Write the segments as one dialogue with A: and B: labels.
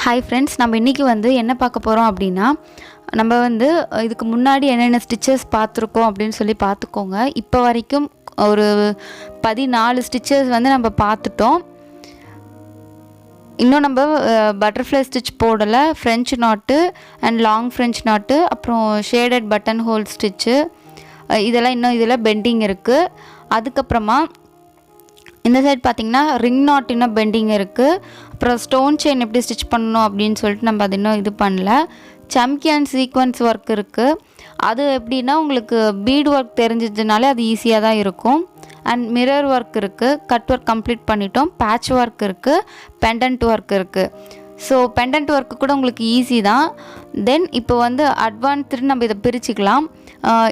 A: Hi friends, நம்ம இன்றைக்கி என்ன பார்க்க போகிறோம் அப்படின்னா, நம்ம இதுக்கு முன்னாடி என்னென்ன ஸ்டிச்சஸ் பார்த்துருக்கோம் அப்படின்னு சொல்லி பார்த்துக்கோங்க. இப்போ வரைக்கும் ஒரு 14 ஸ்டிச்சஸ் நம்ம பார்த்துட்டோம். இன்னும் நம்ம பட்டர்ஃப்ளை ஸ்டிச் போடலை. ஃப்ரெஞ்ச் நாட்டு அண்ட் லாங் ஃப்ரெஞ்ச் நாட்டு, அப்புறம் ஷேடட் பட்டன் ஹோல் ஸ்டிச்சு, இதெல்லாம் இன்னும் இதில் பெண்டிங் இருக்குது. அதுக்கப்புறமா இந்த சைட் பார்த்திங்கன்னா ரிங் நாட் இன்னும் பெண்டிங் இருக்குது. அப்புறம் ஸ்டோன் செயின் எப்படி ஸ்டிச் பண்ணணும் அப்படின்னு சொல்லிட்டு நம்ம அது இன்னும் இது பண்ணல. சம்கி அண்ட் சீக்வன்ஸ் ஒர்க் இருக்குது. அது எப்படின்னா உங்களுக்கு பீட் ஒர்க் தெரிஞ்சதுனாலே அது ஈஸியாக தான் இருக்கும். அண்ட் மிரர் ஒர்க் இருக்குது. கட் ஒர்க் கம்ப்ளீட் பண்ணிட்டோம். பேட்ச் ஒர்க் இருக்குது. பெண்டன்ட் ஒர்க் இருக்குது. ஸோ பெண்டன்ட் ஒர்க்கு கூட உங்களுக்கு ஈஸி தான். தென் இப்போ அட்வான்ஸ்டு நம்ம இதை பிரிச்சுக்கலாம்.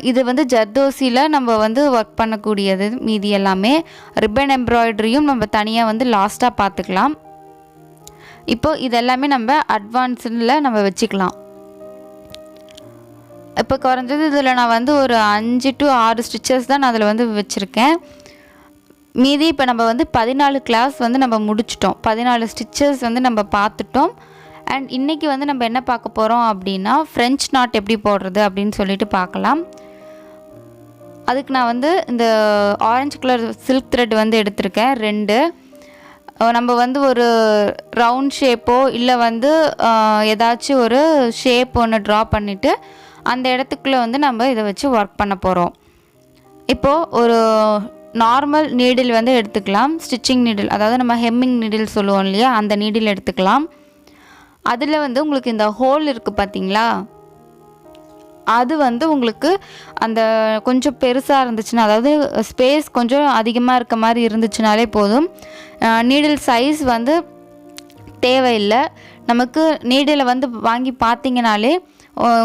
A: இது ஜர்தோசியில் நம்ம ஒர்க் பண்ணக்கூடியது. மீதி எல்லாமே ரிப்பன் எம்ப்ராய்டரியும் நம்ம தனியாக லாஸ்ட்டாக பார்த்துக்கலாம். இப்போது இதெல்லாமே நம்ம அட்வான்ஸில் நம்ம வச்சுக்கலாம். இப்போ குறைஞ்சது இதில் நான் ஒரு 5 to 6 ஸ்டிச்சஸ் தான் நான் அதில் வச்சுருக்கேன். மீதி இப்போ நம்ம 14 கிளாஸ் நம்ம முடிச்சிட்டோம். 14 ஸ்டிச்சஸ் நம்ம பார்த்துட்டோம். அண்ட் இன்றைக்கி நம்ம என்ன பார்க்க போகிறோம் அப்படின்னா, ஃப்ரெஞ்ச் நாட் எப்படி போடுறது அப்படின்னு சொல்லிட்டு பார்க்கலாம். அதுக்கு நான் இந்த ஆரஞ்சு கலர் சில்க் த்ரெட் எடுத்திருக்கேன் 2. நம்ம ஒரு ரவுண்ட் ஷேப்போ இல்லை ஏதாச்சும் ஒரு ஷேப் ஒன்று ட்ரா பண்ணிவிட்டு அந்த இடத்துக்குள்ளே நம்ம இதை வச்சு ஒர்க் பண்ண போகிறோம். இப்போது ஒரு நார்மல் நீடில் எடுத்துக்கலாம். ஸ்டிச்சிங் நீடில், அதாவது நம்ம ஹெம்மிங் நீடில் சொல்லுவோம் இல்லையா, அந்த நீடில் எடுத்துக்கலாம். அதில் உங்களுக்கு இந்த ஹோல் இருக்குது பார்த்தீங்களா, அது உங்களுக்கு அந்த கொஞ்சம் பெருசாக இருந்துச்சுன்னா, அதாவது ஸ்பேஸ் கொஞ்சம் அதிகமாக இருக்க மாதிரி இருந்துச்சுனாலே போதும். நீடில் சைஸ் தேவையில்லை. நமக்கு நீடில் வாங்கி பார்த்தீங்கனாலே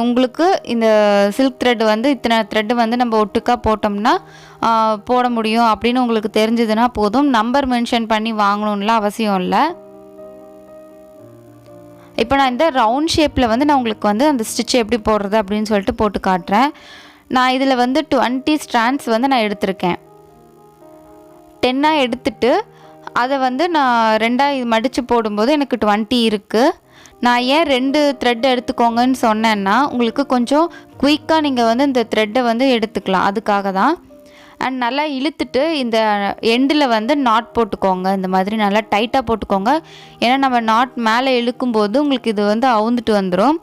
A: உங்களுக்கு இந்த சில்க் த்ரெட் இத்தனை த்ரெட்டு நம்ம ஒட்டுக்காக போட்டோம்னா போட முடியும் அப்படின்னு உங்களுக்கு தெரிஞ்சதுன்னா போதும். நம்பர் மென்ஷன் பண்ணி வாங்கணும்லாம் அவசியம் இல்லை. இப்போ நான் இந்த ரவுண்ட் ஷேப்பில் நான் உங்களுக்கு அந்த ஸ்டிச் எப்படி போடுறது அப்படின்னு சொல்லிட்டு போட்டு காட்டுறேன். நான் இதில் 20 ஸ்ட்ராண்ட்ஸ் நான் எடுத்திருக்கேன். 10 எடுத்துட்டு அதை நான் 2 மடித்து போடும்போது எனக்கு 20 இருக்குது. நான் ஏன் 2 த்ரெட் எடுத்துக்கோங்கன்னு சொன்னேன்னா, உங்களுக்கு கொஞ்சம் குயிக்காக நீங்கள் இந்த த்ரெட்டை எடுத்துக்கலாம். அதுக்காக தான். அண்ட் நல்லா இழுத்துட்டு இந்த எண்டில் நாட் போட்டுக்கோங்க. இந்த மாதிரி நல்லா டைட்டாக போட்டுக்கோங்க. ஏன்னா நம்ம நாட் மேலே இழுக்கும்போது உங்களுக்கு இது அவுந்துட்டு வந்துடும்.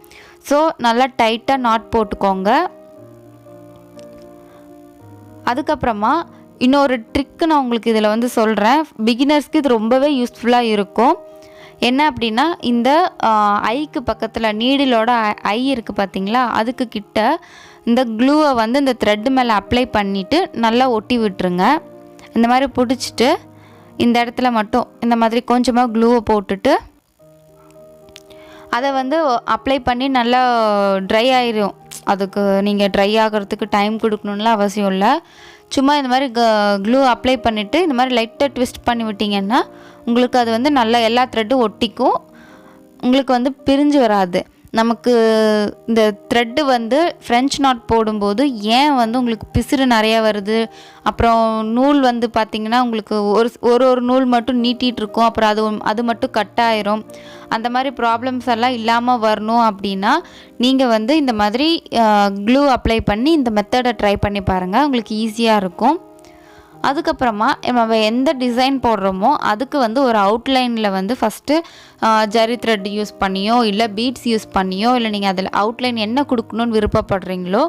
A: ஸோ நல்லா டைட்டாக நாட் போட்டுக்கோங்க. அதுக்கப்புறமா இன்னொரு ட்ரிக்கு நான் உங்களுக்கு இதில் சொல்கிறேன். பிகினர்ஸ்க்கு இது ரொம்பவே யூஸ்ஃபுல்லாக இருக்கும். என்ன அப்படின்னா, இந்த ஐக்கு பக்கத்தில் நீடிலோட ஐ இருக்குது பார்த்தீங்களா, அதுக்கு கிட்ட இந்த க்ளூவை இந்த த்ரெட்டு மேலே அப்ளை பண்ணிவிட்டு நல்லா ஒட்டி விட்டுருங்க. இந்த மாதிரி பிடிச்சிட்டு இந்த இடத்துல மட்டும் இந்த மாதிரி கொஞ்சமாக க்ளூவை போட்டுட்டு அதை அப்ளை பண்ணி நல்லா ட்ரை ஆயிரும். அதுக்கு நீங்கள் ட்ரை ஆகிறதுக்கு டைம் கொடுக்கணுன்னுலாம் அவசியம் இல்லை. சும்மா இந்த மாதிரி க்ளூ அப்ளை பண்ணிவிட்டு இந்த மாதிரி லைட்டாக ட்விஸ்ட் பண்ணி விட்டிங்கன்னா உங்களுக்கு அது நல்லா எல்லா த்ரெட்டும் ஒட்டிக்கும். உங்களுக்கு பிரிஞ்சு வராது. நமக்கு இந்த த்ரெட்டு ஃப்ரெஞ்ச் நாட் போடும்போது ஏன் உங்களுக்கு பிசுறு நிறையா வருது, அப்புறம் நூல் பார்த்திங்கன்னா உங்களுக்கு ஒரு நூல் மட்டும் நீட்டிகிட்டு இருக்கும், அப்புறம் அது மட்டும் கட் ஆயிரும். அந்த மாதிரி ப்ராப்ளம்ஸ் எல்லாம் இல்லாமல் வரணும் அப்படின்னா நீங்கள் இந்த மாதிரி க்ளூ அப்ளை பண்ணி இந்த மெத்தடை ட்ரை பண்ணி பாருங்கள். உங்களுக்கு ஈஸியாக இருக்கும். அதுக்கப்புறமா நம்ம எந்த டிசைன் போடுறோமோ அதுக்கு ஒரு அவுட்லைனில் ஃபஸ்ட்டு ஜரி த்ரெட் யூஸ் பண்ணியோ இல்லை பீட்ஸ் யூஸ் பண்ணியோ, இல்லை நீங்கள் அதில் அவுட்லைன் என்ன கொடுக்கணுன்னு விருப்பப்படுறீங்களோ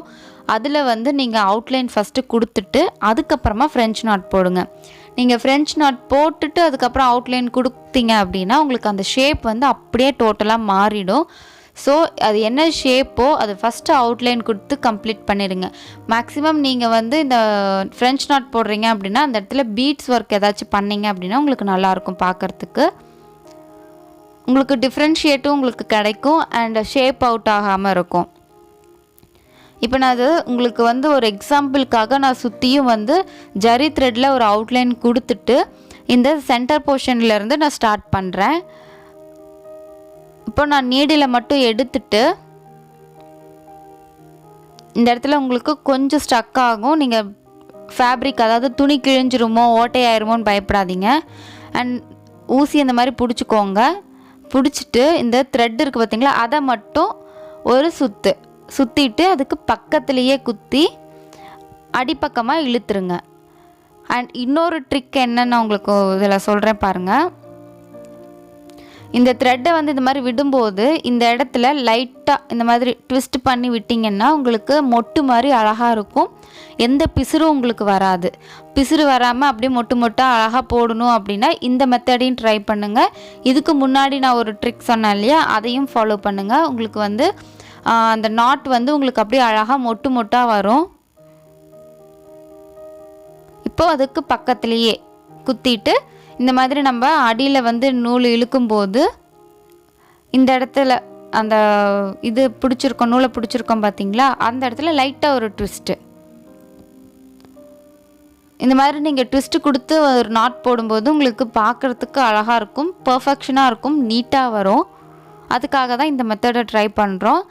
A: அதில் நீங்கள் அவுட்லைன் ஃபஸ்ட்டு கொடுத்துட்டு அதுக்கப்புறமா ஃப்ரெஞ்ச் நாட் போடுங்க. நீங்கள் ஃப்ரெஞ்ச் நாட் போட்டுட்டு அதுக்கப்புறம் அவுட்லைன் கொடுத்தீங்க அப்படின்னா உங்களுக்கு அந்த ஷேப் அப்படியே டோட்டலாக மாறிடும். ஸோ அது என்ன ஷேப்போ அது ஃபஸ்ட்டு அவுட்லைன் கொடுத்து கம்ப்ளீட் பண்ணிடுங்க. மேக்ஸிமம் நீங்கள் இந்த ஃப்ரெஞ்ச் நாட் போடுறீங்க அப்படின்னா அந்த இடத்துல பீட்ஸ் ஒர்க் ஏதாச்சும் பண்ணிங்க அப்படின்னா உங்களுக்கு நல்லாயிருக்கும் பார்க்குறதுக்கு. உங்களுக்கு டிஃப்ரென்ஷியேட்டும் உங்களுக்கு கிடைக்கும் அண்ட் ஷேப் அவுட் ஆகாமல் இருக்கும். இப்போ நான் அது உங்களுக்கு ஒரு எக்ஸாம்பிளுக்காக நான் சுற்றியும் ஜரி த்ரெட்டில் ஒரு அவுட்லைன் கொடுத்துட்டு இந்த சென்டர் போர்ஷன்லேருந்து நான் ஸ்டார்ட் பண்ணுறேன். இப்போ நான் நீடில் மட்டும் எடுத்துட்டு இந்த இடத்துல உங்களுக்கு கொஞ்சம் ஸ்டக் ஆகும். நீங்கள் ஃபேப்ரிக், அதாவது துணி கிழிஞ்சிருமோ ஓட்டையாயிருமோன்னு பயப்படாதீங்க. அண்ட் ஊசி அந்த மாதிரி பிடிச்சிக்கோங்க. பிடிச்சிட்டு இந்த த்ரெட் இருக்குது பார்த்தீங்களா, அதை மட்டும் ஒரு சுற்றிட்டு அதுக்கு பக்கத்துலேயே குத்தி அடிப்பக்கமாக இழுத்துருங்க. அண்ட் இன்னொரு ட்ரிக் என்னென்னு உங்களுக்கு இதில் சொல்கிறேன் பாருங்கள். இந்த த்ரெட்டை வந்து இந்த மாதிரி விடும்போது இந்த இடத்துல லைட்டாக இந்த மாதிரி ட்விஸ்ட் பண்ணி விட்டிங்கன்னா உங்களுக்கு மொட்டு மாதிரி அழகாக இருக்கும். எந்த பிசுறும் உங்களுக்கு வராது. பிசுறு வராமல் அப்படியே மொட்டாக அழகாக போடணும் அப்படின்னா இந்த மெத்தடையும் ட்ரை பண்ணுங்கள். இதுக்கு முன்னாடி நான் ஒரு ட்ரிக் சொன்னேன் இல்லையா, அதையும் ஃபாலோ பண்ணுங்கள். உங்களுக்கு வந்து அந்த நாட் வந்து உங்களுக்கு அப்படியே அழகாக மொட்டாக வரும். இப்போ அதுக்கு பக்கத்துலேயே குத்திட்டு இந்த மாதிரி நம்ம அடியில் வந்து நூல் இழுக்கும்போது இந்த இடத்துல அந்த இது பிடிச்சிருக்கோம், நூலை பிடிச்சிருக்கோம் பார்த்தீங்களா, அந்த இடத்துல லைட்டாக ஒரு ட்விஸ்ட்டு. இந்த மாதிரி நீங்கள் ட்விஸ்ட்டு கொடுத்து ஒரு நாட் போடும்போது உங்களுக்கு பார்க்குறதுக்கு அழகாக இருக்கும், பர்ஃபெக்ஷனாக இருக்கும், நீட்டாக வரும். அதுக்காக தான் இந்த மெத்தடை ட்ரை பண்ணுறோம்.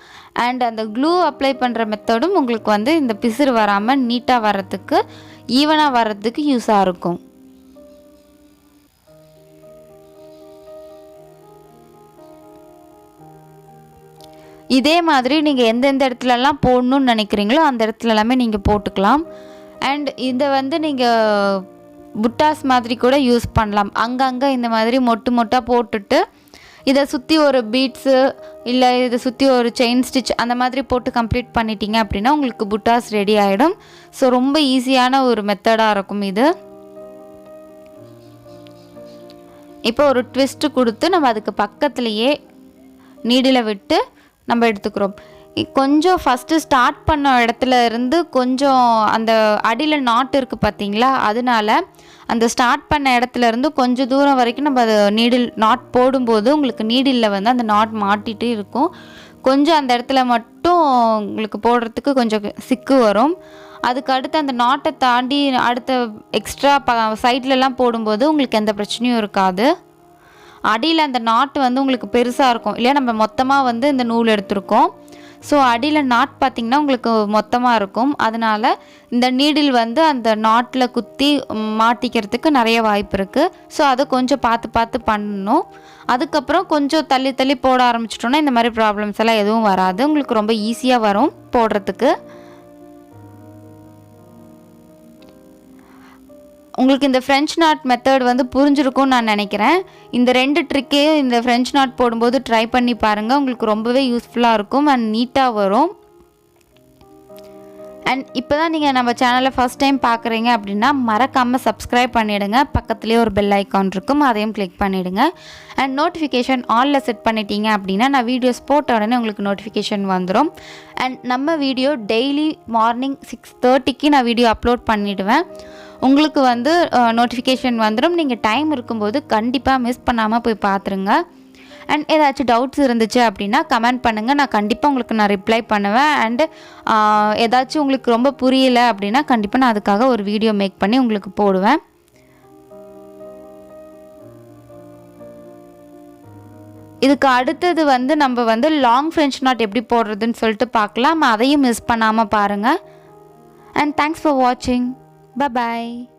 A: அண்ட் அந்த க்ளூ அப்ளை பண்ணுற மெத்தடும் உங்களுக்கு வந்து இந்த பிசுறு வராமல் நீட்டாக வர்றதுக்கு, ஈவனாக வர்றதுக்கு யூஸாக இருக்கும். இதே மாதிரி நீங்கள் எந்தெந்த இடத்துலலாம் போடணுன்னு நினைக்கிறீங்களோ அந்த இடத்துல எல்லாமே நீங்கள் போட்டுக்கலாம். அண்ட் இதை வந்து நீங்கள் புட்டாஸ் மாதிரி கூட யூஸ் பண்ணலாம். அங்கங்கே இந்த மாதிரி மொட்டாக போட்டுட்டு இதை சுற்றி ஒரு பீட்ஸு இல்லை இதை சுற்றி ஒரு செயின் ஸ்டிச் அந்த மாதிரி போட்டு கம்ப்ளீட் பண்ணிட்டீங்க அப்படின்னா உங்களுக்கு புட்டாஸ் ரெடி ஆகிடும். ஸோ ரொம்ப ஈஸியான ஒரு மெத்தடாக இருக்கும் இது. இப்போ ஒரு ட்விஸ்ட்டு கொடுத்து நம்ம அதுக்கு பக்கத்துலேயே நீடில் விட்டு நம்ம எடுத்துக்கிறோம். கொஞ்சம் ஃபஸ்ட்டு ஸ்டார்ட் பண்ண இடத்துல இருந்து கொஞ்சம் அந்த அடியில் நாட் இருக்குது பார்த்தீங்களா, அதனால அந்த ஸ்டார்ட் பண்ண இடத்துல இருந்து கொஞ்சம் தூரம் வரைக்கும் நம்ம அது நாட் போடும்போது உங்களுக்கு நீடிலில் வந்து அந்த நாட் மாட்டிகிட்டு இருக்கும். கொஞ்சம் அந்த இடத்துல மட்டும் உங்களுக்கு போடுறதுக்கு கொஞ்சம் சிக்கு வரும். அதுக்கு அடுத்து அந்த நாட்டை தாண்டி அடுத்த எக்ஸ்ட்ரா சைட்லலாம் போடும்போது உங்களுக்கு எந்த பிரச்சனையும் இருக்காது. அடியில் அந்த நாட்டு வந்து உங்களுக்கு பெருசாக இருக்கும் இல்லையா, நம்ம மொத்தமாக வந்து இந்த நூல் எடுத்திருக்கோம். ஸோ அடியில் நாட் பார்த்திங்கன்னா உங்களுக்கு மொத்தமாக இருக்கும். அதனால் இந்த நீடில் வந்து அந்த நாட்டில் குத்தி மாட்டிக்கிறதுக்கு நிறைய வாய்ப்பு இருக்குது. ஸோ அதை கொஞ்சம் பார்த்து பண்ணணும். அதுக்கப்புறம் கொஞ்சம் தள்ளி போட ஆரம்பிச்சிட்டோன்னா இந்த மாதிரி ப்ராப்ளம்ஸ் எல்லாம் எதுவும் வராது. உங்களுக்கு ரொம்ப ஈஸியாக வரும் போடுறதுக்கு. உங்களுக்கு இந்த ஃப்ரெஞ்ச் நாட் மெத்தட் வந்து புரிஞ்சிருக்கும்னு நான் நினைக்கிறேன். இந்த 2 ட்ரிக்கையும் இந்த ஃப்ரெஞ்ச் நாட் போடும்போது ட்ரை பண்ணி பாருங்கள். உங்களுக்கு ரொம்பவே யூஸ்ஃபுல்லாக இருக்கும் அண்ட் நீட்டாக வரும். அண்ட் இப்போ தான் நீங்கள் நம்ம சேனலை ஃபஸ்ட் டைம் பார்க்குறீங்க அப்படின்னா மறக்காமல் சப்ஸ்கிரைப் பண்ணிவிடுங்க. பக்கத்துலேயே ஒரு பெல் ஐக்கான் இருக்கும், அதையும் கிளிக் பண்ணிவிடுங்க. அண்ட் நோட்டிஃபிகேஷன் ஆலில் செட் பண்ணிட்டீங்க அப்படின்னா நான் வீடியோஸ் போட்ட உடனே உங்களுக்கு நோட்டிஃபிகேஷன் வந்துடும். அண்ட் நம்ம வீடியோ டெய்லி மார்னிங் 6:30க்கு நான் வீடியோ அப்லோட் பண்ணிவிடுவேன். உங்களுக்கு வந்து நோட்டிஃபிகேஷன் வந்துடும். நீங்கள் டைம் இருக்கும்போது கண்டிப்பாக மிஸ் பண்ணாமல் போய் பார்த்துருங்க. அண்ட் ஏதாச்சும் டவுட்ஸ் இருந்துச்சு அப்படின்னா கமெண்ட் பண்ணுங்கள், நான் கண்டிப்பாக உங்களுக்கு நான் ரிப்ளை பண்ணுவேன். அண்டு ஏதாச்சும் உங்களுக்கு ரொம்ப புரியலை அப்படின்னா கண்டிப்பாக நான் அதுக்காக ஒரு வீடியோ மேக் பண்ணி உங்களுக்கு போடுவேன். இதுக்கு அடுத்தது வந்து நம்ம வந்து லாங் ஃப்ரெஞ்ச் நாட் எப்படி போடுறதுன்னு சொல்லிட்டு பார்க்கலாம். அதையும் மிஸ் பண்ணாமல் பாருங்கள். அண்ட் தேங்க்ஸ் ஃபார் வாட்சிங். Bye bye.